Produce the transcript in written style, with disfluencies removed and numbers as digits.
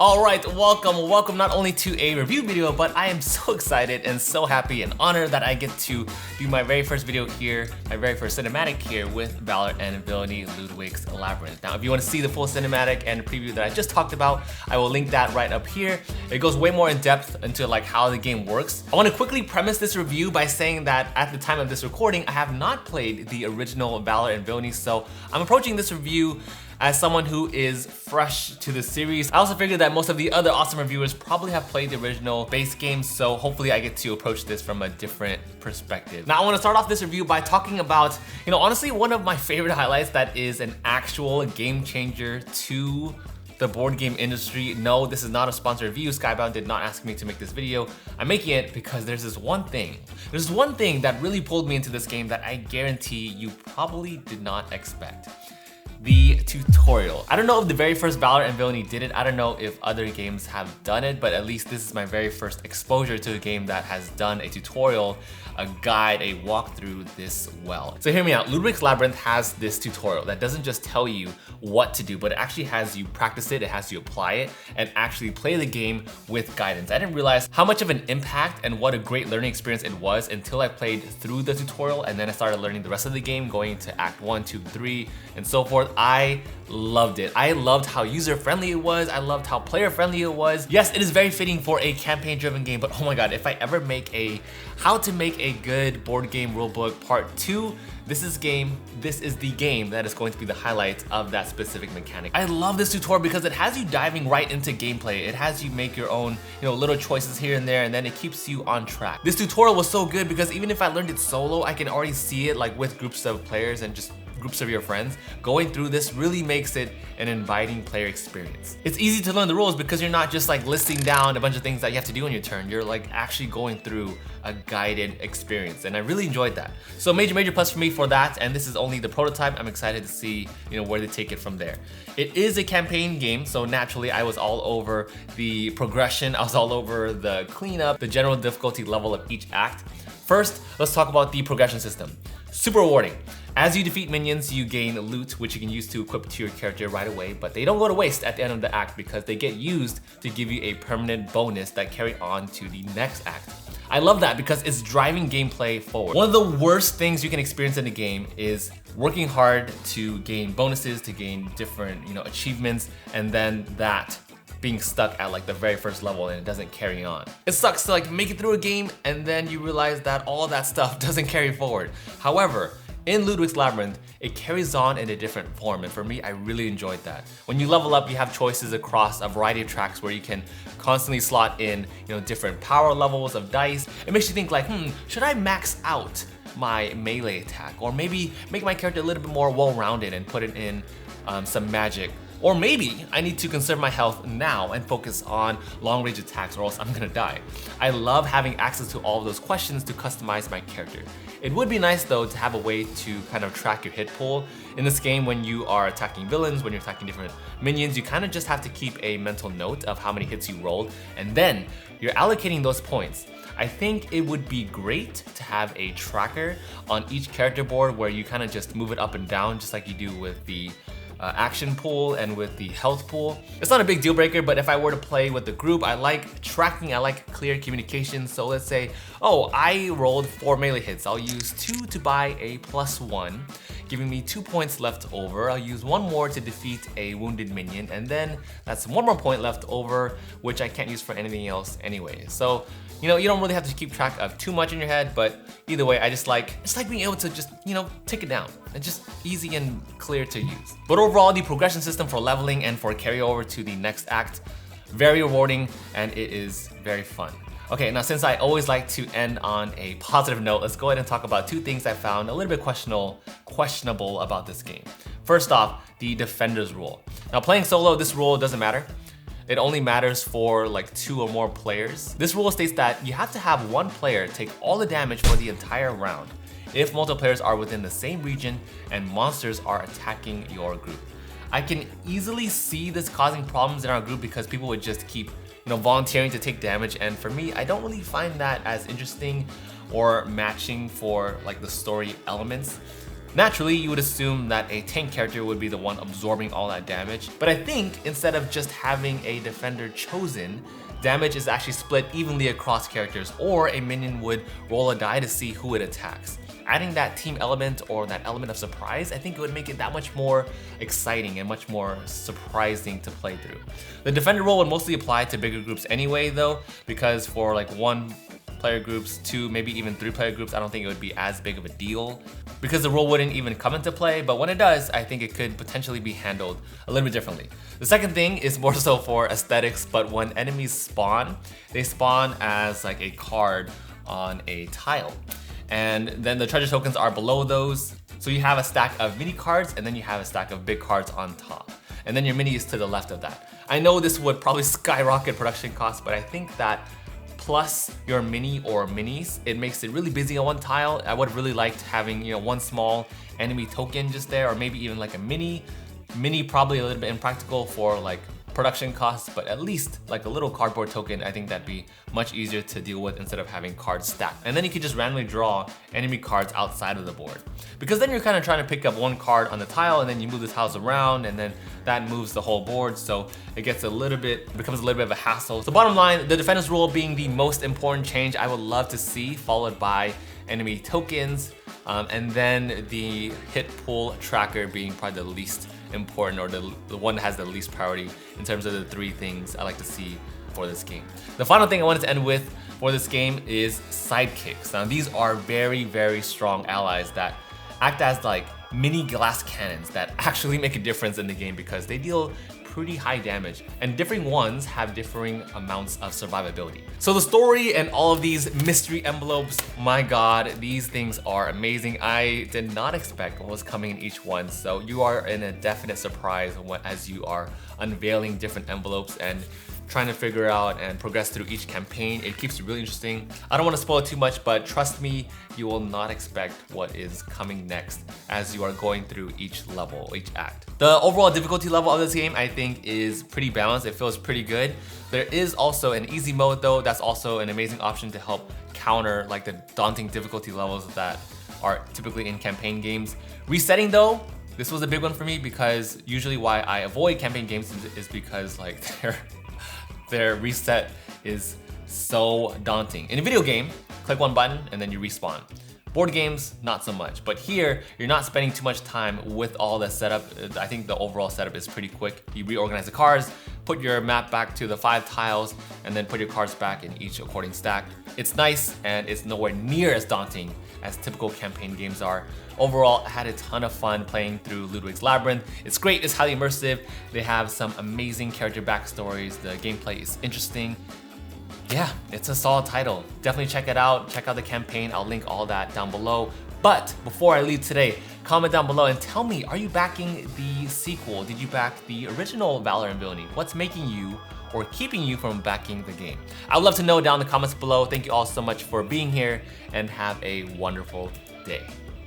Alright, welcome not only to a review video, but I am so excited and so happy and honored that I get to do my very first video here, my very first cinematic here with Valor and Villainy Lludwik's Labyrinth. Now, if you want to see the full cinematic and preview that I just talked about, I will link that right up here. It goes way more in depth into like how the game works. I want to quickly premise this review by saying that at the time of this recording, I have not played the original Valor and Villainy, so I'm approaching this review as someone who is fresh to the series. I also figured that most of the other awesome reviewers probably have played the original base game, so hopefully I get to approach this from a different perspective. Now I want to start off this review by talking about, honestly one of my favorite highlights that is an actual game changer to the board game industry. No, this is not a sponsored review. Skybound did not ask me to make this video. I'm making it because there's this one thing. There's one thing that really pulled me into this game that I guarantee you probably did not expect. The tutorial. I don't know if the very first Valor and Villainy did it. I don't know if other games have done it, but at least this is my very first exposure to a game that has done a tutorial, a guide, a walkthrough this well. So hear me out. Lludwik's Labyrinth has this tutorial that doesn't just tell you what to do, but it actually has you practice it, it has you apply it, and actually play the game with guidance. I didn't realize how much of an impact and what a great learning experience it was until I played through the tutorial, and then I started learning the rest of the game, going to Act 1, 2, 3, and so forth. I loved it. I loved how user-friendly it was. I loved how player-friendly it was. Yes, it is very fitting for a campaign-driven game, but oh my god, if I ever make a how to make a good board game rulebook part 2, this is the game that is going to be the highlight of that specific mechanic. I love this tutorial because it has you diving right into gameplay. It has you make your own, little choices here and there, and then it keeps you on track. This tutorial was so good because even if I learned it solo, I can already see it like with groups of players and just groups of your friends. Going through this really makes it an inviting player experience. It's easy to learn the rules because you're not just like listing down a bunch of things that you have to do on your turn. You're like actually going through a guided experience, and I really enjoyed that. So major plus for me for that, and this is only the prototype. I'm excited to see where they take it from there. It is a campaign game, so naturally I was all over the progression. I was all over the cleanup, the general difficulty level of each act. First, let's talk about the progression system. Super rewarding. As you defeat minions, you gain loot, which you can use to equip to your character right away, but they don't go to waste at the end of the act because they get used to give you a permanent bonus that carry on to the next act. I love that because it's driving gameplay forward. One of the worst things you can experience in the game is working hard to gain bonuses, to gain different, achievements, and then that being stuck at like the very first level and it doesn't carry on. It sucks to like make it through a game and then you realize that all that stuff doesn't carry forward. However, in Lludwik's Labyrinth, it carries on in a different form, and for me, I really enjoyed that. When you level up, you have choices across a variety of tracks where you can constantly slot in, different power levels of dice. It makes you think like, should I max out my melee attack? Or maybe make my character a little bit more well-rounded and put it in some magic. Or maybe I need to conserve my health now and focus on long-range attacks or else I'm gonna die. I love having access to all of those questions to customize my character. It would be nice though to have a way to kind of track your hit pool. In this game, when you are attacking villains, when you're attacking different minions, you kind of just have to keep a mental note of how many hits you rolled, and then you're allocating those points. I think it would be great to have a tracker on each character board where you kind of just move it up and down just like you do with the action pool and with the health pool. It's not a big deal breaker, but if I were to play with the group, I like tracking, I like clear communication. So let's say, oh, I rolled 4 melee hits. I'll use 2 to buy a +1, giving me 2 points left over. I'll use 1 more to defeat a wounded minion, and then that's 1 more point left over, which I can't use for anything else anyway. So, you don't really have to keep track of too much in your head, but either way, I just like being able to just, take it down. It's just easy and clear to use. But overall, the progression system for leveling and for carryover to the next act, very rewarding, and it is very fun. Okay, now since I always like to end on a positive note, let's go ahead and talk about 2 things I found a little bit questionable about this game. First off, the Defender's rule. Now playing solo, this rule doesn't matter. It only matters for like 2 or more players. This rule states that you have to have 1 player take all the damage for the entire round if multiple players are within the same region and monsters are attacking your group. I can easily see this causing problems in our group because people would just keep volunteering to take damage, and for me, I don't really find that as interesting or matching for like the story elements. Naturally, you would assume that a tank character would be the one absorbing all that damage, but I think instead of just having a defender chosen, damage is actually split evenly across characters, or a minion would roll a die to see who it attacks. Adding that team element or that element of surprise, I think it would make it that much more exciting and much more surprising to play through. The defender role would mostly apply to bigger groups anyway though, because for like 1-player groups, 2, maybe even 3-player groups, I don't think it would be as big of a deal because the role wouldn't even come into play, but when it does, I think it could potentially be handled a little bit differently. The second thing is more so for aesthetics, but when enemies spawn, they spawn as like a card on a tile. And then the treasure tokens are below those. So you have a stack of mini cards and then you have a stack of big cards on top. And then your mini is to the left of that. I know this would probably skyrocket production costs, but I think that plus your mini or minis, it makes it really busy on one tile. I would really like having, you know, one small enemy token just there, or maybe even like a mini. Mini probably a little bit impractical for like production costs, but at least like a little cardboard token, I think that'd be much easier to deal with instead of having cards stacked. And then you could just randomly draw enemy cards outside of the board. Because then you're kind of trying to pick up one card on the tile and then you move the tiles around and then that moves the whole board. So it becomes a little bit of a hassle. So bottom line, the defender's rule being the most important change I would love to see, followed by enemy tokens, and then the hit pool tracker being probably the least important, or the one that has the least priority in terms of the 3 things I like to see for this game. The final thing I wanted to end with for this game is sidekicks. Now these are very, very strong allies that act as like mini glass cannons that actually make a difference in the game because they deal pretty high damage, and differing ones have differing amounts of survivability. So the story and all of these mystery envelopes, my god, these things are amazing. I did not expect what was coming in each one, so you are in a definite surprise as you are unveiling different envelopes and trying to figure out and progress through each campaign. It keeps it really interesting. I don't want to spoil too much, but trust me, you will not expect what is coming next as you are going through each level, each act. The overall difficulty level of this game, I think, is pretty balanced. It feels pretty good. There is also an easy mode though. That's also an amazing option to help counter like the daunting difficulty levels that are typically in campaign games. Resetting though, this was a big one for me because usually why I avoid campaign games is because like their reset is so daunting. In a video game, click one button and then you respawn. Board games, not so much. But here, you're not spending too much time with all the setup. I think the overall setup is pretty quick. You reorganize the cards, put your map back to the 5 tiles, and then put your cards back in each according stack. It's nice and it's nowhere near as daunting as typical campaign games are. Overall, I had a ton of fun playing through Lludwik's Labyrinth. It's great, it's highly immersive. They have some amazing character backstories. The gameplay is interesting. Yeah, it's a solid title. Definitely check it out. Check out the campaign. I'll link all that down below. But before I leave today, comment down below and tell me, are you backing the sequel? Did you back the original Valor and Villainy? What's making you or keeping you from backing the game? I would love to know down in the comments below. Thank you all so much for being here and have a wonderful day.